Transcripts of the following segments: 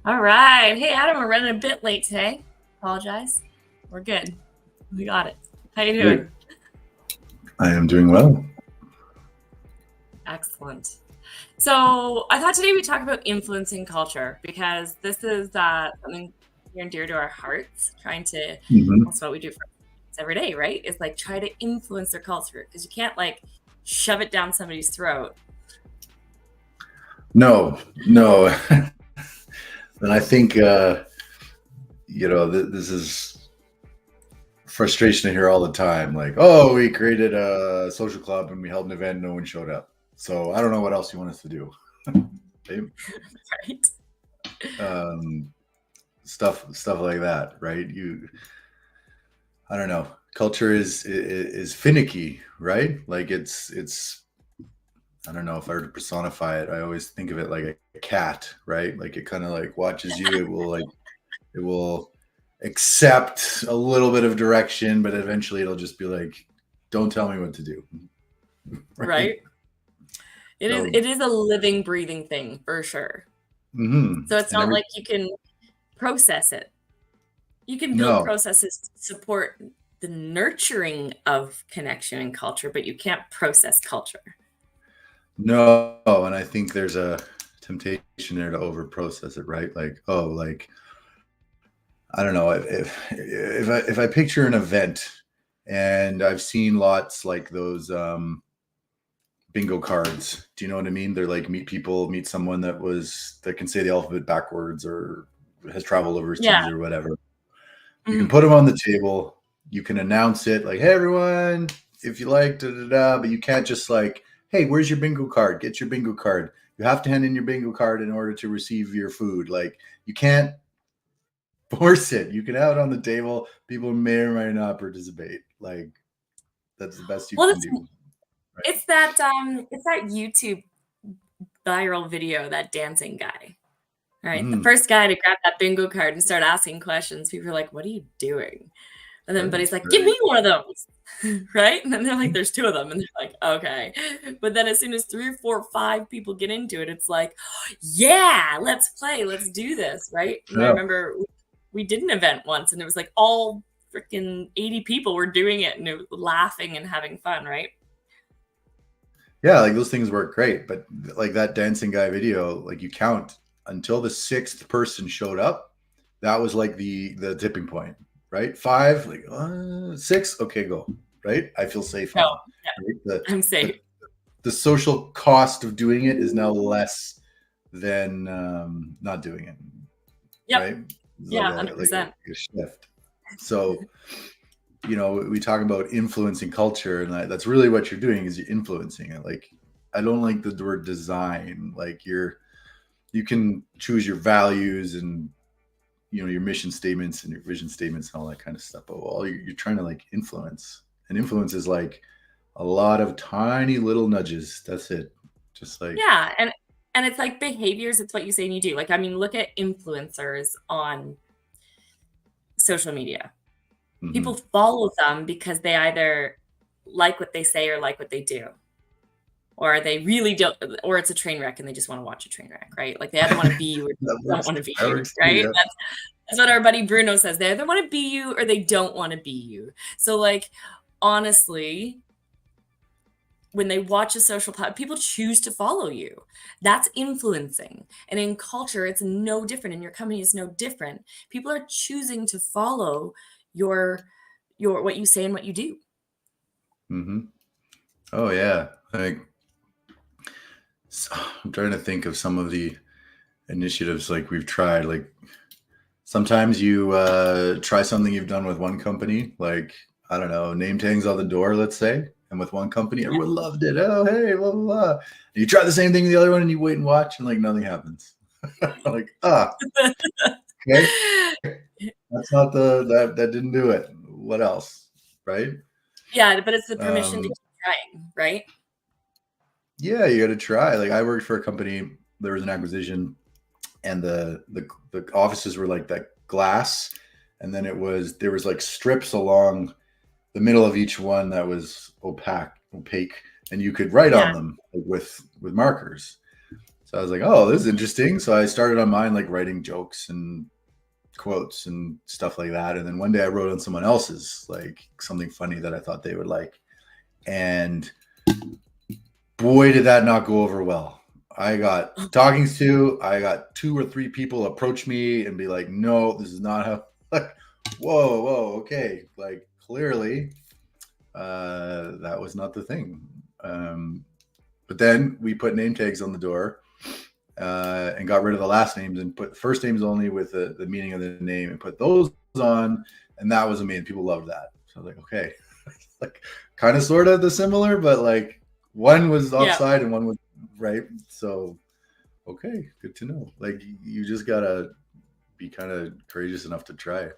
All right. Hey, Adam, we're running a bit late today. Apologize. We're good. We got it. How you doing? Great. I am doing well. Excellent. So I thought today we'd talk about influencing culture because this is something near and dear to our hearts. That's what we do for every day, right? It's like try to influence their culture because you can't like shove it down somebody's throat. No. And I think, this is frustration to hear all the time. Like, oh, we created a social club and we held an event and no one showed up. So I don't know what else you want us to do. Right. Stuff like that, right? I don't know. Culture is finicky, right? Like it's I don't know if I were to personify it. I always think of it like a cat, right? Like it kind of like watches you. It will accept a little bit of direction, but eventually it'll just be like, "Don't tell me what to do." Right. It is a living, breathing thing for sure. So it's not like you can process it. You can build processes to support the nurturing of connection and culture, but you can't process culture. No, and I think there's a temptation there to over process it, right? Like, oh, like I don't know if I picture an event, and I've seen lots like those bingo cards. Do you know what I mean? They're like meet someone that can say the alphabet backwards or has traveled overseas or whatever. You can put them on the table. You can announce it like, "Hey, everyone, if you like, da da da," but you can't just like, "Hey, where's your bingo card? Get your bingo card." You have to hand in your bingo card in order to receive your food. Like you can't force it. You can have it on the table. People may or may not participate. Like that's the best you can do. Right? It's that YouTube viral video, that dancing guy. Right. The first guy to grab that bingo card and start asking questions, people are like, "What are you doing?" And then, but he's like, "Give me one of those." Right. And then they're like, "There's two of them." And they're like, "Okay." But then as soon as 3 or 4 or 5 people get into it, it's like, "Yeah, let's play. Let's do this." Right. And I remember we did an event once and it was like all freaking 80 people were doing it and it was laughing and having fun. Right. Yeah. Like those things work great. But like that dancing guy video, like you count until the 6th person showed up. That was like the tipping point. Right? 5, like 6. Okay, go. Right? I feel safe now. Right? I'm safe. The social cost of doing it is now less than not doing it. Yep. Right? Yeah, 100%. Like a shift. So, we talk about influencing culture, and that's really what you're doing is you're influencing it. Like, I don't like the word design. Like you can choose your values and your mission statements and your vision statements and all that kind of stuff, but all you're trying to like influence, and influence is like a lot of tiny little nudges. That's it. Just like and it's like behaviors. It's what you say and you do. Like, I mean, look at influencers on social media. People follow them because they either like what they say or like what they do, or they really don't, or it's a train wreck and they just want to watch a train wreck, right? Like they either want to be you or they don't want to be you, right? That's what our buddy Bruno says. They either want to be you or they don't want to be you. So like, honestly, when they watch a social platform, people choose to follow you. That's influencing. And in culture, it's no different. In your company, it's no different. People are choosing to follow your what you say and what you do. Oh yeah. Like I'm trying to think of some of the initiatives like we've tried. Like sometimes you try something you've done with one company, like I don't know, name tags on the door, let's say. And with one company, everyone loved it. Oh, hey, blah, blah, blah. And you try the same thing with the other one and you wait and watch and like nothing happens. Like, okay. That's not that didn't do it. What else? Right? Yeah, but it's the permission to keep trying, right? Yeah, you got to try. Like I worked for a company, there was an acquisition and the offices were like that glass. And then there was like strips along the middle of each one that was opaque, and you could write on them with markers. So I was like, oh, this is interesting. So I started on mine, like writing jokes and quotes and stuff like that. And then one day I wrote on someone else's, like something funny that I thought they would like. And boy, did that not go over well. I got talking to, I got 2 or 3 people approach me and be like, no, this is not how, like, whoa, okay. Like, clearly, that was not the thing. But then we put name tags on the door and got rid of the last names and put first names only with the meaning of the name and put those on. And that was amazing. People loved that. So I was like, okay, like kind of sort of the similar, but like one was offside and one was right. So, okay, good to know. Like you just got to be kind of courageous enough to try.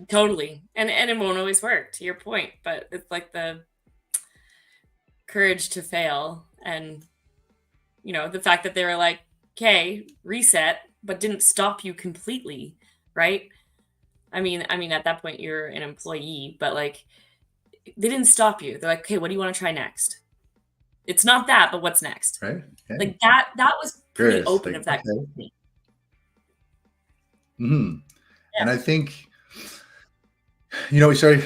Totally. And it won't always work, to your point, but it's like the courage to fail, and the fact that they were like, okay, reset, but didn't stop you completely, right? I mean at that point you're an employee, but like they didn't stop you. They're like, okay, what do you want to try next? It's not that, but what's next? Right. Okay. Like that was pretty Curious, open like, of that okay. company. Mm-hmm. Yeah. And I think, we started,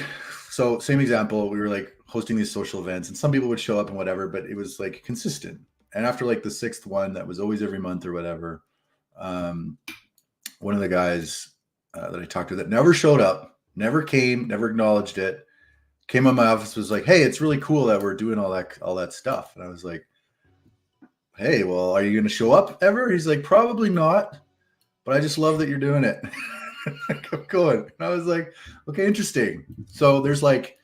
so same example, we were like hosting these social events and some people would show up and whatever, but it was like consistent. And after like the 6th one, that was always every month or whatever, one of the guys that I talked to that never showed up, never came, never acknowledged it, came on my office, was like, hey, it's really cool that we're doing all that stuff. And I was like, hey, well, are you going to show up ever? He's like, probably not, but I just love that you're doing it. I kept going. And I was like, okay, interesting. So there's like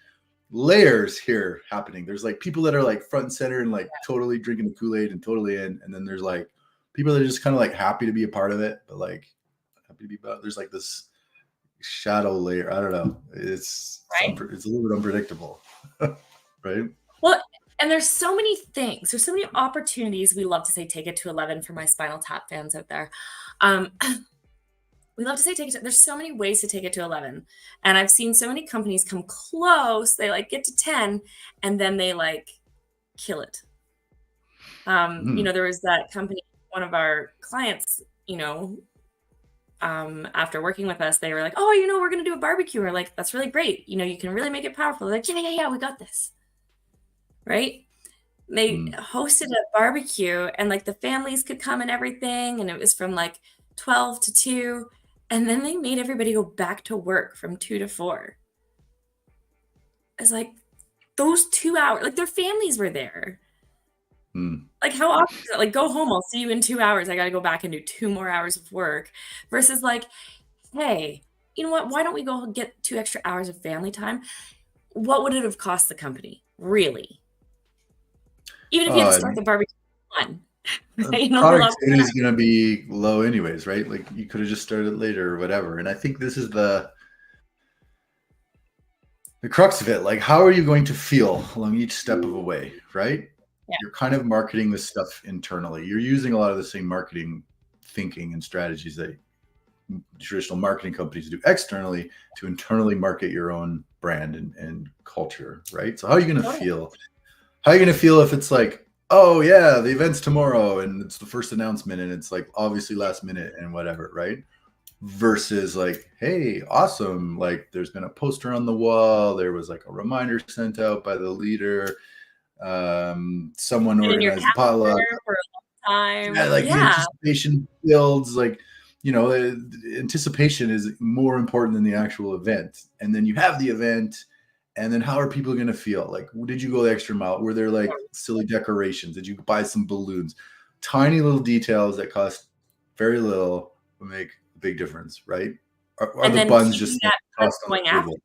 layers here happening. There's like people that are like front and center and like totally drinking the Kool-Aid and totally in. And then there's like people that are just kind of like happy to be a part of it, but like happy to be about. There's like this shadow layer. I don't know. It's a little bit unpredictable, right? Well, and there's so many things. There's so many opportunities. We love to say take it to 11 for my Spinal Tap fans out there. We love to say take it. There's so many ways to take it to 11. And I've seen so many companies come close. They like get to 10 and then they like kill it. There was that company, one of our clients, after working with us, they were like, oh, we're going to do a barbecue. We're like, that's really great. You can really make it powerful. They're like, yeah, we got this. Right. They hosted a barbecue and like the families could come and everything. And it was from like 12 to 2. And then they made everybody go back to work from 2 to 4. It's like those 2 hours, like their families were there. Like how often is it? Like, go home, I'll see you in 2 hours. I got to go back and do 2 more hours of work versus like, hey, you know what? Why don't we go get 2 extra hours of family time? What would it have cost the company? Really? Even if you had to start the barbecue on. Product is going to be low anyways, right? Like you could have just started later or whatever. And I think this is the crux of it. Like, how are you going to feel along each step of the way, right? Yeah. You're kind of marketing this stuff internally. You're using a lot of the same marketing thinking and strategies that traditional marketing companies do externally to internally market your own brand and culture, right? So how are you going to feel? How are you going to feel if it's like, oh yeah, the event's tomorrow and it's the first announcement and it's like obviously last minute and whatever, right? Versus like, hey, awesome. Like there's been a poster on the wall. There was like a reminder sent out by the leader. Someone organized a potluck for a long time. Yeah, like the anticipation builds, like, the anticipation is more important than the actual event. And then you have the event. And then how are people going to feel? Like, did you go the extra mile? Were there like silly decorations? Did you buy some balloons? Tiny little details that cost very little will make a big difference, right? Are the buns just going afterwards?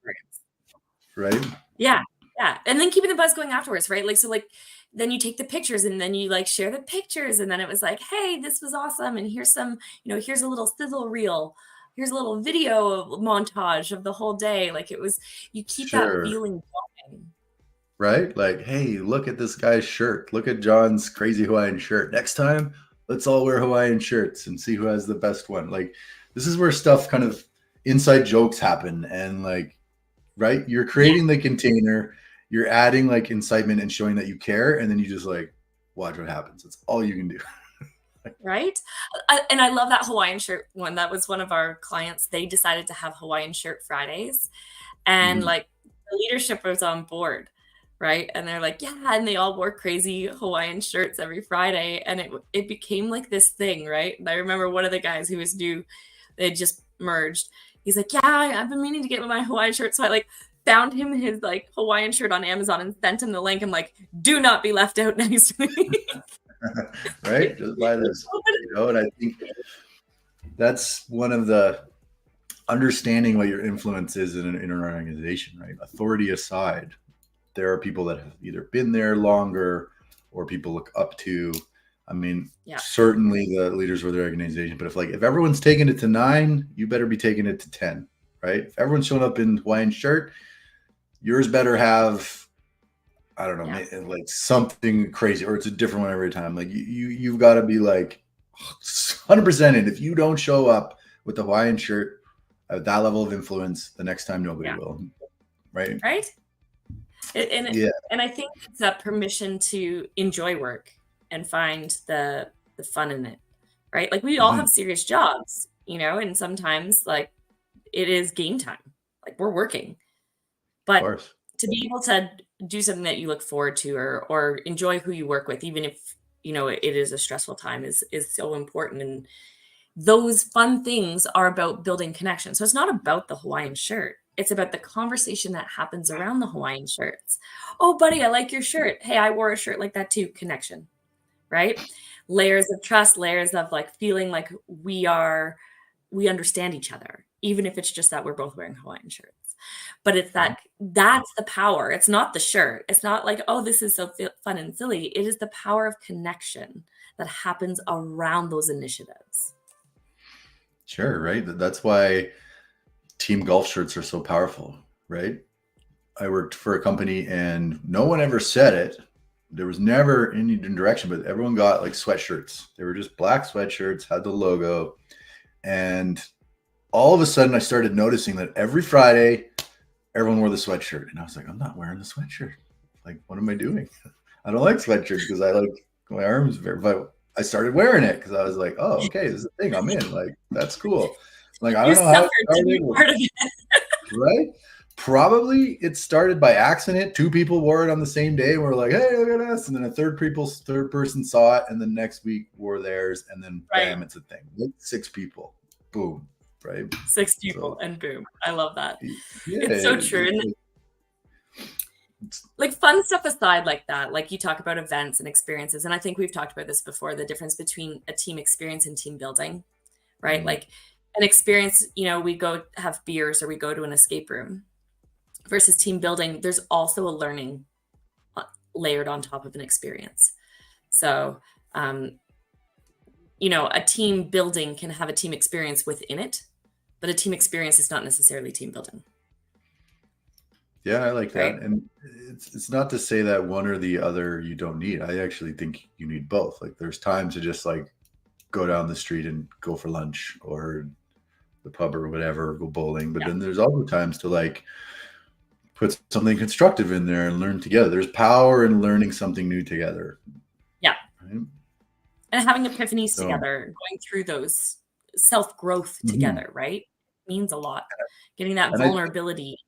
Right? Yeah. Yeah. And then keeping the buzz going afterwards, right? Like, so like, then you take the pictures and then you like share the pictures. And then it was like, hey, this was awesome. And here's some, here's a little sizzle reel. Here's a little video montage of the whole day. Like it was, you keep that feeling going. Right? Like, hey, look at this guy's shirt. Look at John's crazy Hawaiian shirt. Next time, let's all wear Hawaiian shirts and see who has the best one. Like, this is where stuff kind of inside jokes happen. And like, right? You're creating the container, you're adding like incitement and showing that you care. And then you just like, watch what happens. That's all you can do. Right? And I love that Hawaiian shirt one. That was one of our clients. They decided to have Hawaiian shirt Fridays, and Mhm. like the leadership was on board, right? And they're like, yeah, and they all wore crazy Hawaiian shirts every Friday, and it became like this thing, right? And I remember one of the guys who was new, they had just merged. He's like, yeah, I've been meaning to get my Hawaiian shirt, so I like found him his like Hawaiian shirt on Amazon and sent him the link. I'm like, do not be left out next week. Right? Just buy this. And I think that's one of the understanding what your influence is in an organization, right? Authority aside, there are people that have either been there longer or people look up to. I mean, Yeah. certainly the leaders of their organization, but if everyone's taking it to 9, you better be taking it to 10, right? If everyone's showing up in Hawaiian shirt, yours better have, I don't know, like something crazy, or it's a different one every time. Like you've got to be like 100% in. If you don't show up with the Hawaiian shirt at that level of influence, the next time nobody will, right? Right. And I think it's that permission to enjoy work and find the fun in it, right? Like we all have serious jobs, and sometimes like it is game time, like we're working, but to be able to do something that you look forward to or enjoy who you work with, even if it is a stressful time, is so important. And those fun things are about building connection. So it's not about the Hawaiian shirt. It's about the conversation that happens around the Hawaiian shirts. Oh, buddy, I like your shirt. Hey, I wore a shirt like that too. Connection, right? Layers of trust, layers of like feeling like we understand each other, even if it's just that we're both wearing Hawaiian shirts. But it's that's the power. It's not the shirt. It's not like, oh, this is so fun and silly. It is the power of connection that happens around those initiatives. Sure, right? That's why team golf shirts are so powerful, right? I worked for a company and no one ever said it. There was never any direction, but everyone got like sweatshirts. They were just black sweatshirts, had the logo. And all of a sudden I started noticing that every Friday, everyone wore the sweatshirt. And I was like, I'm not wearing the sweatshirt. Like, what am I doing? I don't like sweatshirts because I like my arms very, but I started wearing it because I was like, oh, okay, this is a thing I'm in. Like, that's cool. Like, I don't know how it started. Right? Probably it started by accident. 2 people wore it on the same day and we're like, hey, look at us. And then a third person saw it and then next week wore theirs. And then bam, it's a thing. Like 6 people. Boom. Right? 6 people and boom. I love that. It's so true. And like fun stuff aside like that, like you talk about events and experiences. And I think we've talked about this before, the difference between a team experience and team building, right? Like an experience, we go have beers or we go to an escape room versus team building. There's also a learning layered on top of an experience. So, a team building can have a team experience within it, but a team experience is not necessarily team building. Yeah, I like that. And it's not to say that one or the other you don't need. I actually think you need both. Like there's time to just like go down the street and go for lunch or the pub or whatever, or go bowling. But then there's also times to like put something constructive in there and learn together. There's power in learning something new together. Yeah. Right? And having epiphanies together, going through those self-growth together, right? Means a lot. Getting that vulnerability.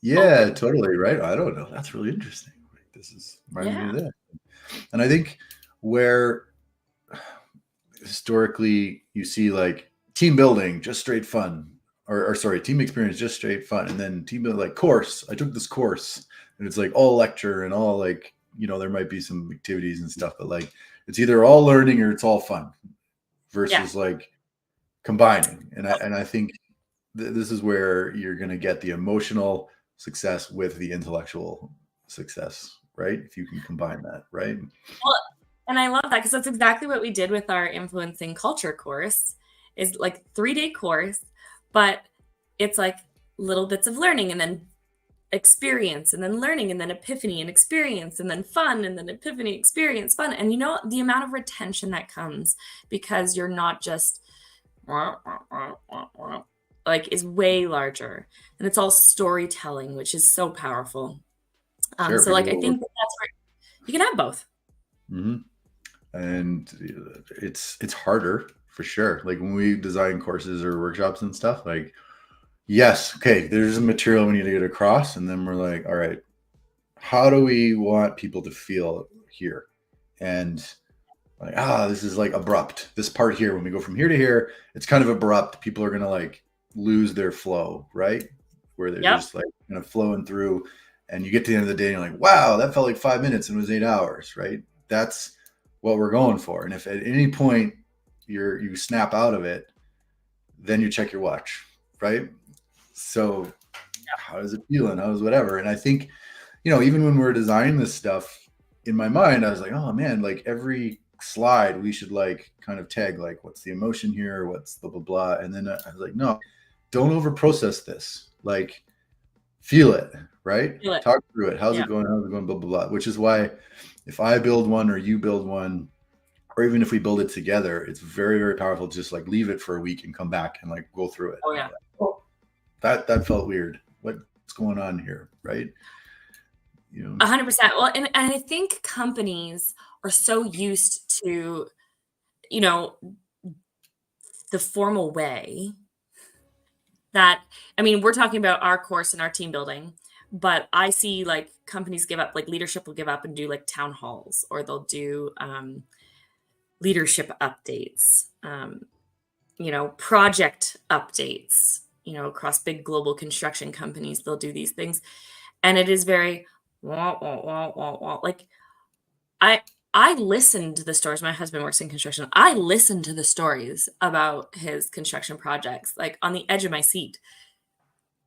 Yeah, totally. Right. I don't know. That's really interesting. This is reminding me of that. And I think where historically you see like team building, just straight fun, or sorry, team experience, just straight fun. And then team building, like course, I took this course and it's like all lecture and all like, there might be some activities and stuff, but like it's either all learning or it's all fun versus like combining. And I think this is where you're going to get the emotional success with the intellectual success, right? If you can combine that, right? Well, and I love that because that's exactly what we did with our influencing culture course. Is like 3-day course, but it's like little bits of learning and then experience and then learning and then epiphany and experience and then fun and then epiphany, experience, fun. And the amount of retention that comes because you're not just like is way larger, and it's all storytelling, which is so powerful. So like I think that's where you can have both. Mm-hmm. and it's harder for sure. Like when we design courses or workshops and stuff, like, yes, okay, there's a material we need to get across, and then we're like, all right, how do we want people to feel here? And like, this is like abrupt. This part here, when we go from here to here, it's kind of abrupt. People are gonna like lose their flow, right? Where they're just like kind of flowing through, and you get to the end of the day and you're like, wow, that felt like 5 minutes and it was 8 hours, right? That's what we're going for. And if at any point you snap out of it, then you check your watch, right? So how does it feel and how does whatever? And I think, even when we're designing this stuff, in my mind, I was like, oh man, like every slide we should like kind of tag like, what's the emotion here, what's blah blah blah. And then I was like, no, don't over process this, like feel it, right? Feel it. Talk through it. How's it going, blah blah blah. Which is why if I build one or you build one, or even if we build it together, it's very, very powerful to just like leave it for a week and come back and like go through it. Oh yeah. Like, that felt weird. What's going on here, right? 100%. Well, and I think companies are so used to, the formal way that, we're talking about our course and our team building, but I see like companies give up, like leadership will give up and do like town halls, or they'll do leadership updates, project updates, across big global construction companies, they'll do these things. And it is very, wah, wah, wah, wah, wah. Like I listened to the stories. My husband works in construction. I listened to the stories about his construction projects, like on the edge of my seat.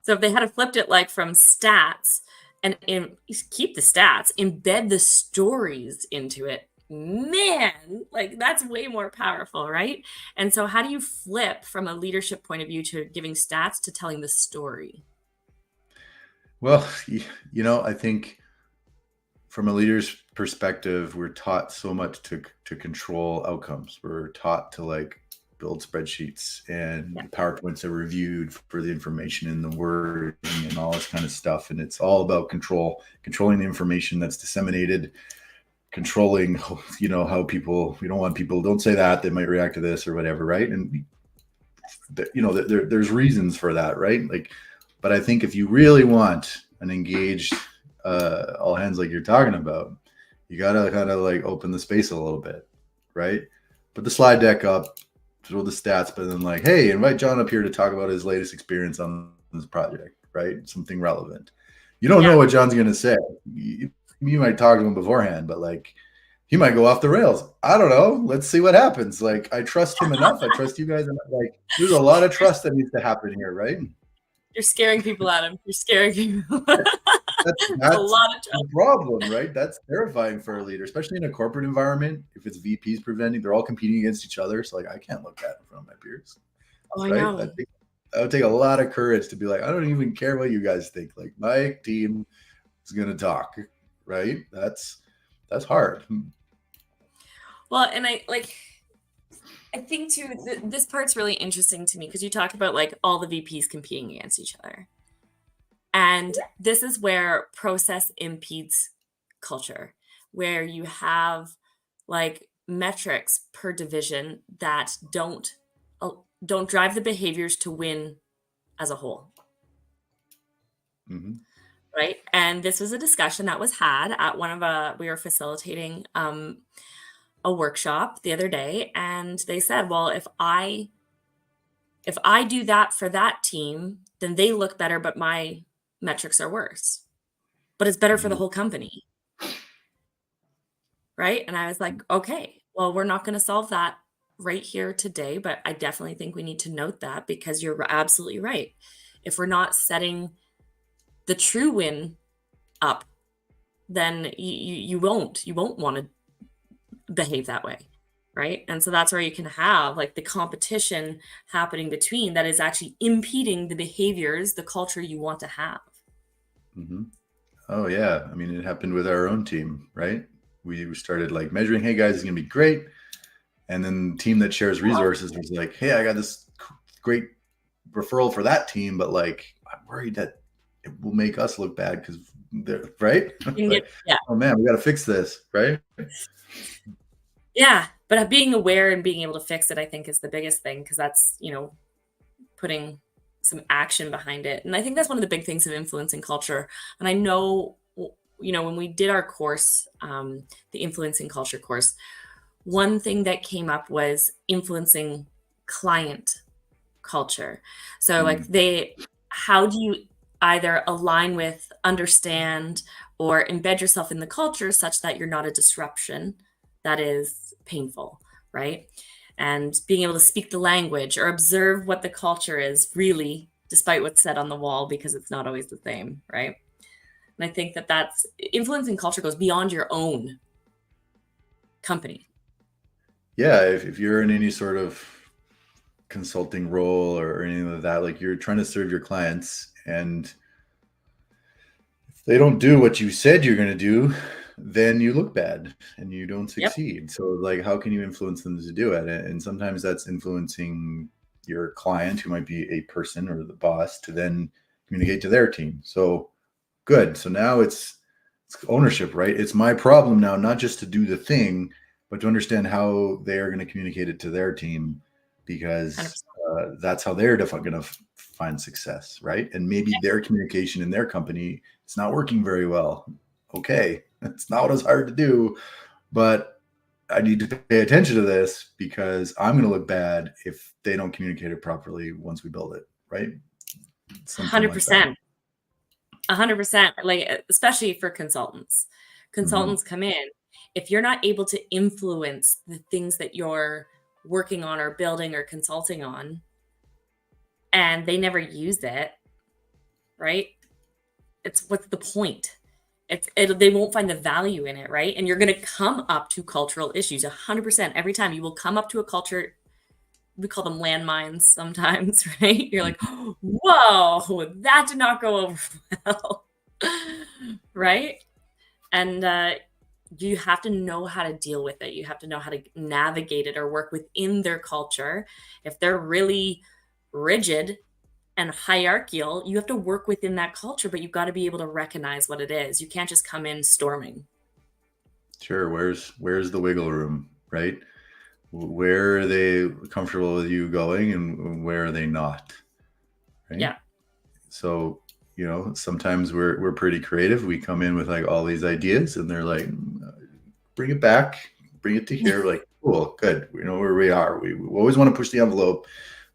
So if they had flipped it like from stats and keep the stats, embed the stories into it, man, like that's way more powerful, right? And so how do you flip from a leadership point of view to giving stats to telling the story? Well, I think from a leader's perspective, we're taught so much to control outcomes. We're taught to like build spreadsheets and PowerPoints are reviewed for the information in the wording and all this kind of stuff. And it's all about controlling the information that's disseminated, controlling, how people, we don't want people, don't say that, they might react to this or whatever, right? And, there's reasons for that, right? Like, but I think if you really want an engaged all hands like you're talking about, you got to kind of like open the space a little bit, right? Put the slide deck up, throw the stats, but then like, hey, invite John up here to talk about his latest experience on this project, right? Something relevant. You don't know what John's going to say. You might talk to him beforehand, but like he might go off the rails. I don't know. Let's see what happens. Like I trust him enough. I trust you guys enough. Like there's a lot of trust that needs to happen here, right? You're scaring people, Adam. You're scaring people. That's a lot of the problem, right? That's terrifying for a leader, especially in a corporate environment. If it's VPs presenting, they're all competing against each other. So like, I can't look that in front of my peers. Oh, right? I know. That would take a lot of courage to be like, I don't even care what you guys think. Like my team is going to talk, right? That's hard. Well, and I think too, this part's really interesting to me because you talk about like all the VPs competing against each other. And this is where process impedes culture, where you have like metrics per division that don't drive the behaviors to win as a whole. Mm-hmm. Right. And this was a discussion that was had at we were facilitating a workshop the other day, and they said, well, if I do that for that team, then they look better, but my metrics are worse, but it's better for the whole company. Right. And I was like, okay, well, we're not going to solve that right here today, but I definitely think we need to note that because you're absolutely right. If we're not setting the true win up, then you won't want to behave that way. Right. And so that's where you can have like the competition happening between that is actually impeding the behaviors, the culture you want to have. Mm-hmm. Oh yeah. I mean, it happened with our own team, right? We started like measuring, hey guys, it's going to be great. And then the team that shares resources was like, hey, I got this great referral for that team, but like, I'm worried that it will make us look bad because they're right. Like, oh man, we got to fix this, right? Yeah, but being aware and being able to fix it, I think, is the biggest thing because that's, putting some action behind it. And I think that's one of the big things of influencing culture. And I know, when we did our course, the influencing culture course, one thing that came up was influencing client culture. So like Mm, how do you either align with, understand, or embed yourself in the culture such that you're not a disruption that is painful, right? And being able to speak the language or observe what the culture is really, despite what's said on the wall, because it's not always the same, right? And I think that that's influencing culture goes beyond your own company. yeah, if you're in any sort of consulting role or anything like that, like you're trying to serve your clients, and if they don't do what you said you're going to do, then you look bad and you don't Yep. succeed. So like, how can you influence them to do it? And sometimes that's influencing your client, who might be a person or the boss, to then communicate to their team. So good. So now it's ownership, right? It's my problem now, not just to do the thing, but to understand how they are going to communicate it to their team, because 100%. that's how they're going to find success, right? And maybe their communication in their company, it's not working very well. Okay, it's not what it's hard to do, but I need to pay attention to this because I'm going to look bad if they don't communicate it properly once we build it, right? Something like that. 100%. 100%. Like, especially for consultants. Mm-hmm. Consultants come in. If you're not able to influence the things that you're working on or building or consulting on, and they never use it, right? What's the point? They won't find the value in it, right? And you're going to come up to cultural issues 100% every time. You will come up to a culture. We call them landmines sometimes, right? You're like, whoa, that did not go over well, right? And you have to know how to deal with it. You have to know how to navigate it or work within their culture. If they're really rigid and hierarchical, you have to work within that culture, but you've got to be able to recognize what it is. You can't just come in storming. Sure. Where's the wiggle room, right? Where are they comfortable with you going, and where are they not, right? Yeah. So, sometimes we're pretty creative. We come in with like all these ideas, and they're like, bring it back, bring it to here. Like, cool, good. We know where we are. We always want to push the envelope,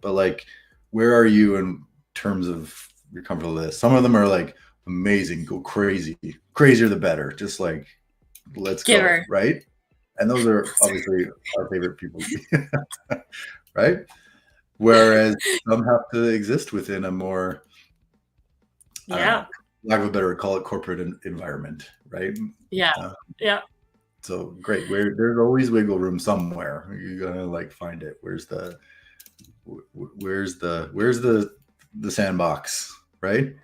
but like, where are you in terms of you're comfortable with this? Some of them are like amazing, go crazy, crazier the better. Just like, let's go, Giver. right? And those are obviously our favorite people, right? Whereas some have to exist within a more, I don't know, Yeah. lack of a better, call it corporate environment, right? Yeah. Uh, Yeah. so great. Where there's always wiggle room somewhere. You gotta like find it. Where's the sandbox, right?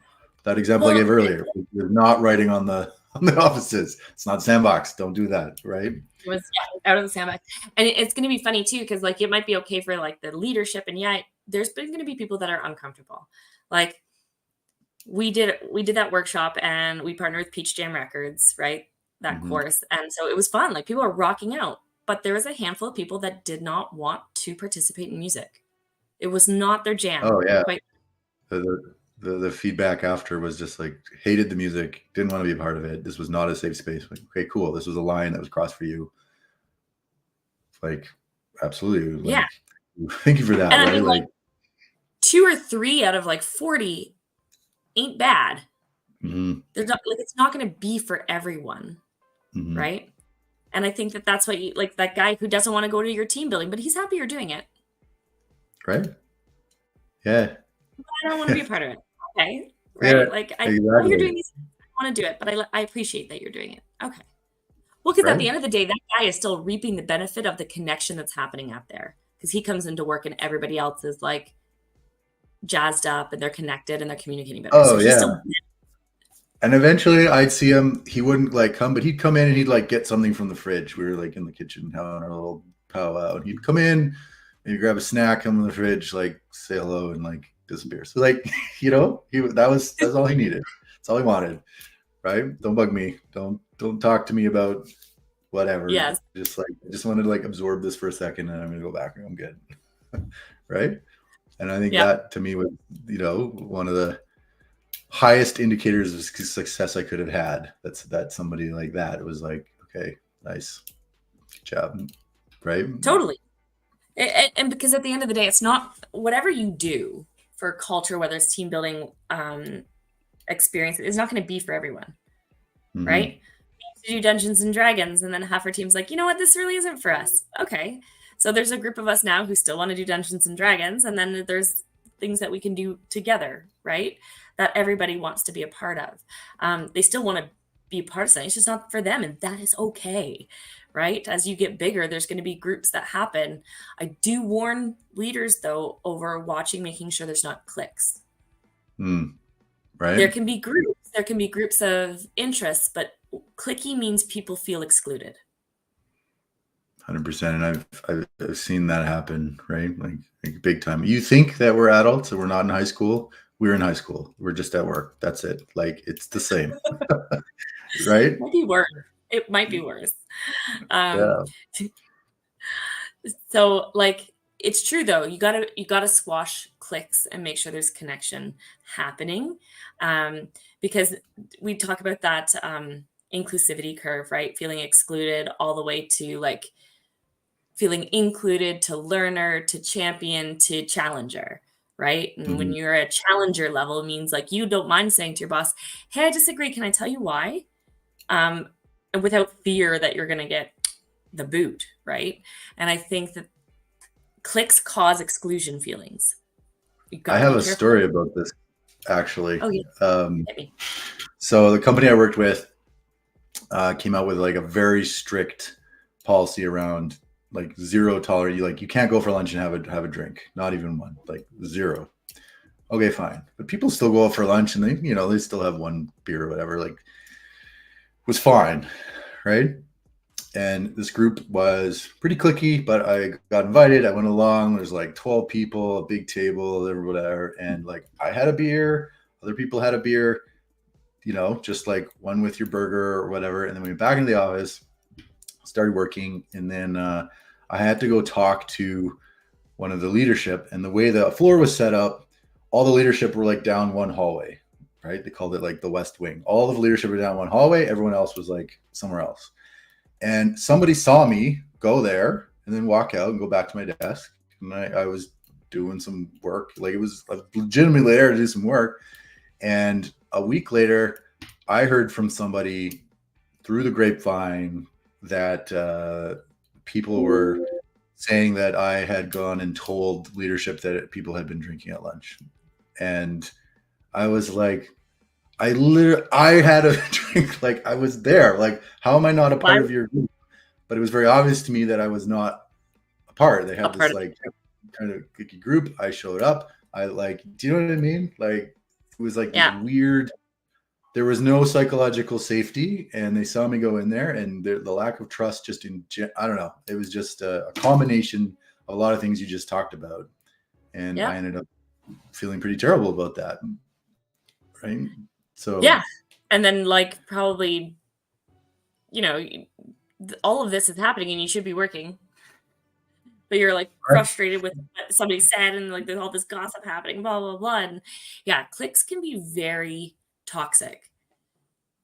That example I Well, gave earlier, you're not writing on the offices. It's not sandbox. Don't do that, right? was out of the sandbox. And it's going to be funny too, because like it might be okay for like the leadership, and yeah, there's been going to be people that are uncomfortable. Like we did that workshop and we partnered with Peach Jam Records, right? That Mm-hmm. course. And so it was fun. Like people are rocking out, but there was a handful of people that did not want to participate in music. It was not their Oh jam. yeah. Quite. The feedback after was just like, hated the music, didn't want to be a part of it. This was not a safe space. Like, okay, cool. This was a line that was crossed for you. Like, absolutely. Yeah. Like, thank you for that, And I right? mean like Like, 2 or 3 out of like 40 ain't bad. mm-hmm, They're not like it's not going to be for everyone, mm-hmm, right? And I think that that's what you like that guy who doesn't want to go to your team building, but he's happy you're doing it. right? Yeah. I don't want to be a part of it. Okay. Yeah, Right. Like I know you're exactly. doing these. I want to do it, but I appreciate that you're doing it. Okay. Well, because at the Right. end of the day, that guy is still reaping the benefit of the connection that's happening out there. Because he comes into work and everybody else is like jazzed up and they're connected and they're communicating better. So Oh he's yeah. still And eventually I'd see him, he wouldn't like come, but he'd come in and he'd like get something from the fridge. We were like in the kitchen having our little powwow, and he'd come in and he'd grab a snack, come in the fridge, like say hello, and like disappear. So like, that's all he needed. That's all he wanted. Right. Don't bug me. Don't talk to me about whatever. Yes. Just like, I just wanted to like absorb this for a second and I'm going to go back and I'm good. Right. And I think that to me was, you know, one of the highest indicators of success I could have had. That somebody like that, it was like, okay, nice, good job. Right. Totally. And because at the end of the day, it's not whatever you do for culture, whether it's team building experience, it's not going to be for everyone. Mm-hmm. Right. To do Dungeons and Dragons, and then half our team's like, you know what, this really isn't for us. Okay. So there's a group of us now who still want to do Dungeons and Dragons, and then there's things that we can do together, right? That everybody wants to be a part of. They still want to be a part of something. It's just not for them, and that is okay, right? As you get bigger, there's going to be groups that happen. I do warn leaders, though, over watching, making sure there's not cliques. Right. There can be groups. There can be groups of interests, but cliquey means people feel excluded. 100%. And I've seen that happen, right? Like big time. You think that we're adults and we're not in high school. We're in high school. We're just at work. That's it. Like, it's the same. Right? It might be worse. It might be worse. So like, it's true though. You gotta squash cliques and make sure there's connection happening. Because we talk about that inclusivity curve, right? Feeling excluded all the way to like feeling included, to learner, to champion, to challenger, right? And when you're at challenger level, it means like you don't mind saying to your boss, hey, I disagree. Can I tell you why? And without fear that you're going to get the boot, right? And I think that cliques cause exclusion feelings. I have a story about this, actually. Oh, yeah. Hit me. So the company I worked with came out with like a very strict policy around like zero tolerance. Like, you can't go for lunch and have a drink, not even one, like zero. Okay, fine. But people still go out for lunch and they still have one beer or whatever. Like, it was fine, right? And this group was pretty cliquey, but I got invited. I went along. There's like 12 people, a big table, whatever. And like, I had a beer, other people had a beer, just like one with your burger or whatever. And then we went back into the office, started working. And then I had to go talk to one of the leadership. And the way the floor was set up, all the leadership were like down one hallway, right? They called it like the West Wing. All of the leadership were down one hallway. Everyone else was like somewhere else. And somebody saw me go there and then walk out and go back to my desk. And I was doing some work. Like, it was legitimately there to do some work. And a week later, I heard from somebody through the grapevine that people were saying that I had gone and told leadership that people had been drinking at lunch. And I was like, I had a drink. Like, I was there. Like, how am I not a part of your group? But it was very obvious to me that I was not a part. They had this like kind of cliquey group. I showed up. Do you know what I mean? Like, it was like this weird. There was no psychological safety, and they saw me go in there, and the lack of trust I don't know. It was just a combination of a lot of things you just talked about. And I ended up feeling pretty terrible about that. Right. So and then like probably, all of this is happening and you should be working, but you're like frustrated with what somebody said and like there's all this gossip happening, blah blah blah. And cliques can be very toxic.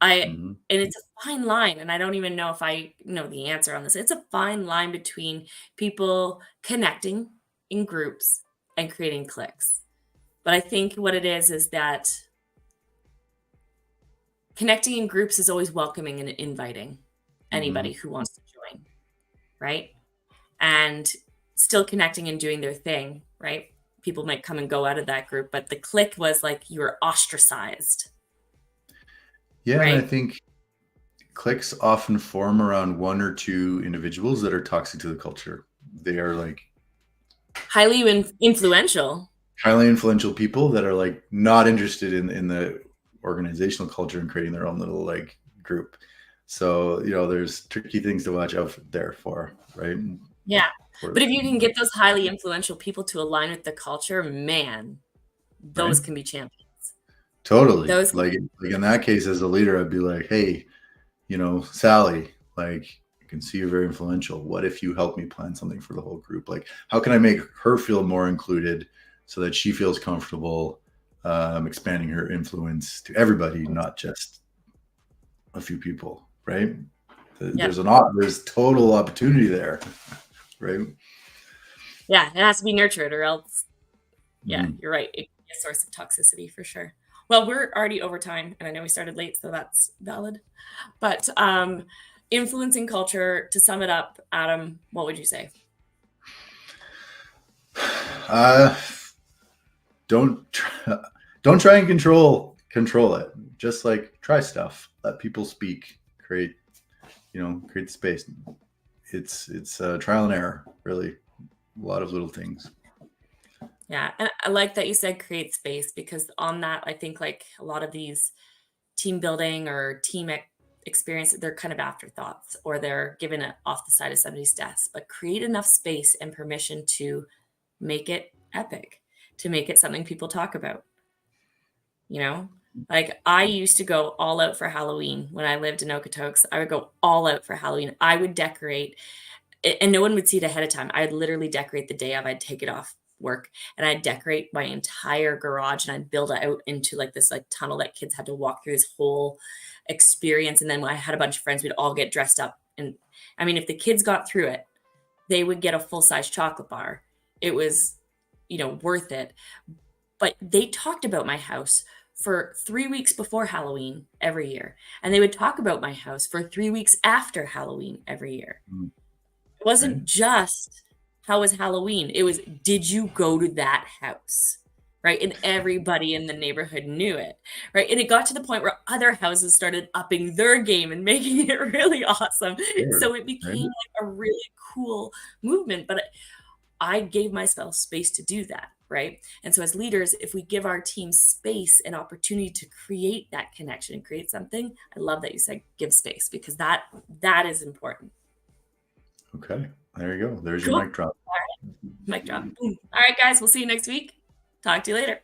And it's a fine line, and I don't even know if I know the answer on this. It's a fine line between people connecting in groups and creating cliques. But I think what it is that connecting in groups is always welcoming and inviting anybody who wants to join, right? And still connecting and doing their thing, right? People might come and go out of that group, but the clique was like you were ostracized. Yeah, right? And I think cliques often form around one or two individuals that are toxic to the culture. They are like highly influential people that are like not interested in the organizational culture and creating their own little like group. So, there's tricky things to watch out there for, right? Yeah. But if you can get those highly influential people to align with the culture, man, those can be champions. Totally. Like in that case, as a leader, I'd be like, hey, Sally, like, I can see you're very influential. What if you help me plan something for the whole group? Like, how can I make her feel more included so that she feels comfortable expanding her influence to everybody, not just a few people, right? There's total opportunity there, right? Yeah, it has to be nurtured, or else, yeah, you're right. It can be a source of toxicity for sure. Well, we're already over time, and I know we started late, so that's valid. But influencing culture, to sum it up, Adam, what would you say? Don't try and control it. Just like try stuff. Let people speak. Create space. It's trial and error, really. A lot of little things. Yeah, and I like that you said create space, because on that, I think like a lot of these team building or experience, they're kind of afterthoughts, or they're given it off the side of somebody's desk. But create enough space and permission to make it epic, to make it something people talk about. Like I used to go all out for Halloween when I lived in Okotoks. I would go all out for Halloween. I would decorate, and no one would see it ahead of time. I'd literally decorate the day of. I'd take it off work and I'd decorate my entire garage, and I'd build it out into like this like tunnel that kids had to walk through this whole experience. And then when I had a bunch of friends, we'd all get dressed up. And I mean, if the kids got through it, they would get a full-size chocolate bar. It was, worth it. But they talked about my house for 3 weeks before Halloween every year. And they would talk about my house for 3 weeks after Halloween every year. It wasn't just how was Halloween. It was, did you go to that house? Right. And everybody in the neighborhood knew it. Right. And it got to the point where other houses started upping their game and making it really awesome. Sure. So it became like a really cool movement. But I gave myself space to do that. Right. And so as leaders, if we give our team space and opportunity to create that connection and create something, I love that you said give space, because that is important. Okay. There you go. There's your mic drop. All right. Mic drop. Boom. All right, guys. We'll see you next week. Talk to you later.